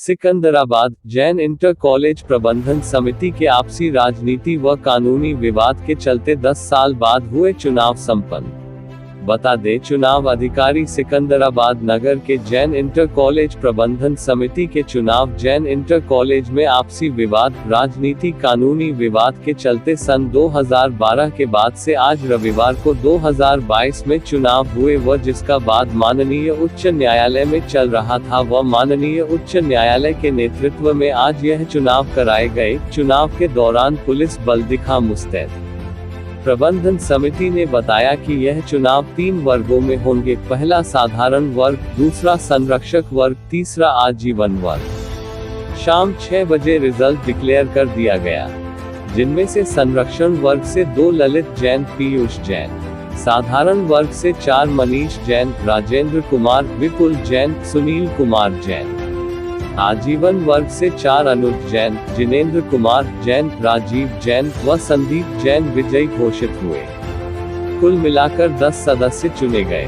Secunderabad Jain inter college प्रबंधन समिति के आपसी राजनीति व कानूनी विवाद के चलते 10 साल बाद हुए चुनाव संपन्न। बता दें, चुनाव अधिकारी सिकंदराबाद नगर के जैन इंटर कॉलेज प्रबंधन समिति के चुनाव जैन इंटर कॉलेज में आपसी विवाद, राजनीति कानूनी विवाद के चलते सन 2012 के बाद से आज रविवार को 2022 में चुनाव हुए व जिसका बाद माननीय उच्च न्यायालय में चल रहा था व माननीय उच्च न्यायालय के नेतृत्व में आज यह चुनाव कराए गए। चुनाव के दौरान पुलिस बल दिखा मुस्तैद। प्रबंधन समिति ने बताया कि यह चुनाव 3 वर्गों में होंगे, पहला साधारण वर्ग, दूसरा संरक्षक वर्ग, तीसरा आजीवन वर्ग। शाम 6 बजे रिजल्ट डिक्लेयर कर दिया गया, जिनमें से संरक्षण वर्ग से 2 ललित जैन, पीयूष जैन, साधारण वर्ग से 4 मनीष जैन, राजेंद्र कुमार, विपुल जैन, सुनील कुमार जैन, आजीवन वर्ग से 4 अनुज जैन, जिनेंद्र कुमार जैन, राजीव जैन व संदीप जैन विजयी घोषित हुए। कुल मिलाकर 10 सदस्य चुने गए।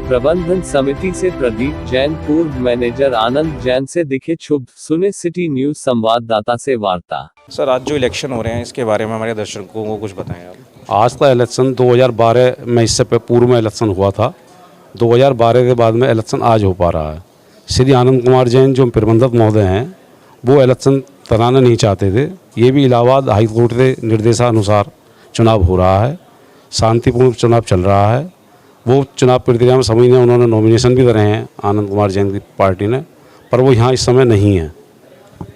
प्रबंधन समिति से प्रदीप जैन, पूर्व मैनेजर आनंद जैन से दिखे क्षुब्ध। सुने सिटी न्यूज संवाददाता से वार्ता। सर, आज जो इलेक्शन हो रहे हैं इसके बारे में हमारे दर्शकों को कुछ बताएं आप। आज का इलेक्शन 2012 में, इससे पूर्व में इलेक्शन हुआ था। 2012 के बाद में इलेक्शन आज हो पा रहा है। श्री आनंद कुमार जैन जो प्रबंधक महोदय हैं, वो इलेक्शन कराना नहीं चाहते थे। ये भी इलाहाबाद हाई कोर्ट के निर्देशानुसार चुनाव हो रहा है, शांतिपूर्ण चुनाव चल रहा है। वो चुनाव प्रक्रिया में सभी ने उन्होंने नॉमिनेशन भी करे हैं आनंद कुमार जैन की पार्टी ने, पर वो यहाँ इस समय नहीं है।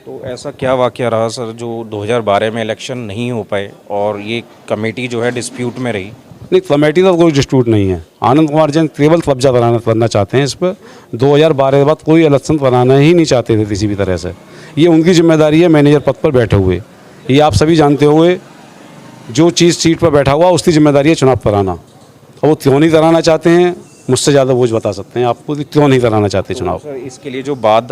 तो ऐसा क्या वाकया रहा सर जो 2012 में इलेक्शन नहीं हो पाए और ये कमेटी जो है डिस्प्यूट में रही? नहीं, कमेटी का कोई डिस्प्यूट नहीं है। आनंद कुमार जैन केवल कब्जा करना चाहते हैं इस पर। 2012 के बाद कोई इलेक्शन कराना ही नहीं चाहते थे किसी भी तरह से। ये उनकी जिम्मेदारी है, मैनेजर पद पर बैठे हुए। ये आप सभी जानते हुए, जो चीज़ सीट पर बैठा हुआ उसकी जिम्मेदारी है चुनाव कराना। और वो क्यों नहीं कराना चाहते हैं, मुझसे ज़्यादा वो बता सकते हैं आपको कि क्यों नहीं कराना चाहते चुनाव। सर, इसके लिए जो बाद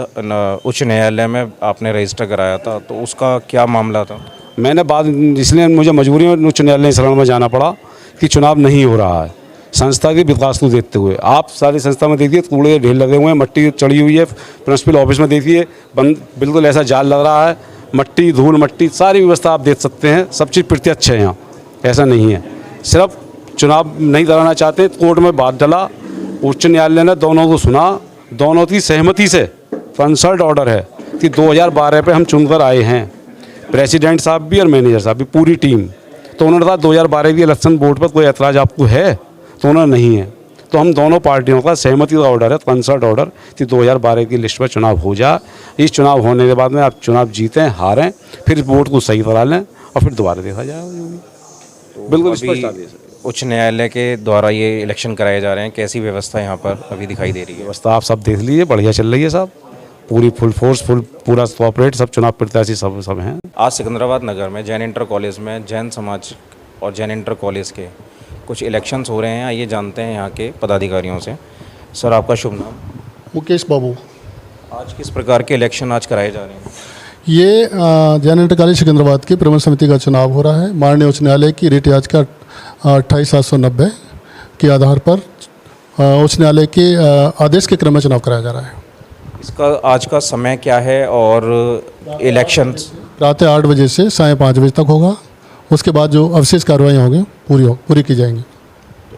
उच्च न्यायालय में आपने रजिस्टर कराया था, तो उसका क्या मामला था? मैंने बाद, इसलिए मुझे मजबूरी में उच्च न्यायालय शरण में जाना पड़ा कि चुनाव नहीं हो रहा है। संस्था की विकास को देखते हुए आप सारी संस्था में देखिए, कूड़े के ढेर लगे हुए हैं, मट्टी चढ़ी हुई है। प्रिंसिपल ऑफिस में देखिए, बिल्कुल ऐसा जाल लग रहा है, मट्टी धूल मट्टी सारी व्यवस्था आप देख सकते हैं। सब चीज़ प्रत्यक्ष है यहाँ, ऐसा नहीं है। सिर्फ चुनाव नहीं कराना चाहते। कोर्ट में बात डला, उच्च न्यायालय ने दोनों को सुना, दोनों की सहमति से कंसल्ट ऑर्डर है कि 2012 पे हम चुनकर आए हैं, प्रेसिडेंट साहब भी और मैनेजर साहब भी, पूरी टीम। तो उन्होंने कहा 2012 की इलेक्शन बोर्ड पर कोई ऐतराज़ आपको है? तो उन्होंने नहीं है। तो हम दोनों पार्टियों का सहमति का ऑर्डर है, कंसल्ट ऑर्डर, कि 2012 की लिस्ट पर चुनाव हो जा। इस चुनाव होने के बाद में आप चुनाव जीतें हारें, फिर इस बोर्ड को सही करा लें और फिर दोबारा देखा जाएगा। बिल्कुल स्पष्ट आदेश है। उच्च न्यायालय के द्वारा ये इलेक्शन कराए जा रहे हैं, कैसी व्यवस्था यहाँ पर अभी दिखाई दे रही है? व्यवस्था आप सब देख लीजिए, बढ़िया चल रही है साहब, पूरी फुल फोर्स, पूरा कॉपरेट, सब चुनाव प्रत्याशी सब हैं। आज सिकंदराबाद नगर में जैन इंटर कॉलेज में जैन समाज और जैन इंटर कॉलेज के कुछ इलेक्शंस हो रहे हैं, ये जानते हैं यहाँ के पदाधिकारियों से। सर, आपका शुभ नाम? मुकेश बाबू। आज किस प्रकार के इलेक्शन आज कराए जा रहे हैं? ये जैन इंटर कॉलेज सिकंदराबाद की प्रबंधन समिति का चुनाव हो रहा है। माननीय उच्च न्यायालय की रिट याचिका 28/790 के आधार पर उच्च न्यायालय के आदेश के क्रम में चुनाव कराया जा रहा है। इसका आज का समय क्या है और इलेक्शन? प्रातः 8 बजे से सायं 5 बजे तक होगा। उसके बाद जो अवशेष कार्रवाइयाँ होंगी पूरी की जाएंगी।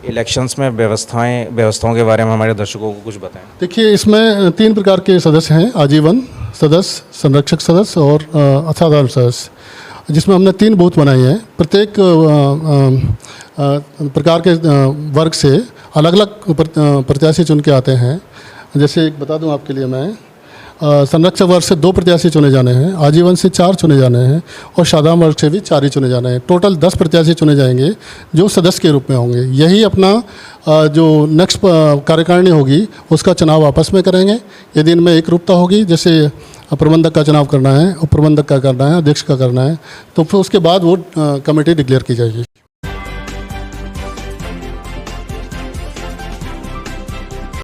इलेक्शंस में व्यवस्थाओं के बारे में हमारे दर्शकों को कुछ बताएं। देखिए, इसमें 3 प्रकार के सदस्य हैं: आजीवन सदस्य, संरक्षक सदस्य और असाधारण सदस्य, जिसमें हमने 3 बूथ बनाए हैं। प्रत्येक प्रकार के वर्ग से अलग अलग प्रत्याशी चुन के आते हैं। जैसे एक बता दूं आपके लिए मैं, संरक्षक वर्ग से 2 प्रत्याशी चुने जाने हैं, आजीवन से 4 चुने जाने हैं और साधारण वर्ग से भी 4 ही चुने जाने हैं। टोटल 10 प्रत्याशी चुने जाएंगे जो सदस्य के रूप में होंगे। यही अपना जो नेक्स्ट कार्यकारिणी होगी उसका चुनाव आपस में करेंगे। यदि इनमें एक रूपता होगी, जैसे प्रबंधक का चुनाव करना है, उप प्रबंधक का करना है, अध्यक्ष का करना है, तो फिर उसके बाद वो कमेटी डिक्लेयर की जाएगी।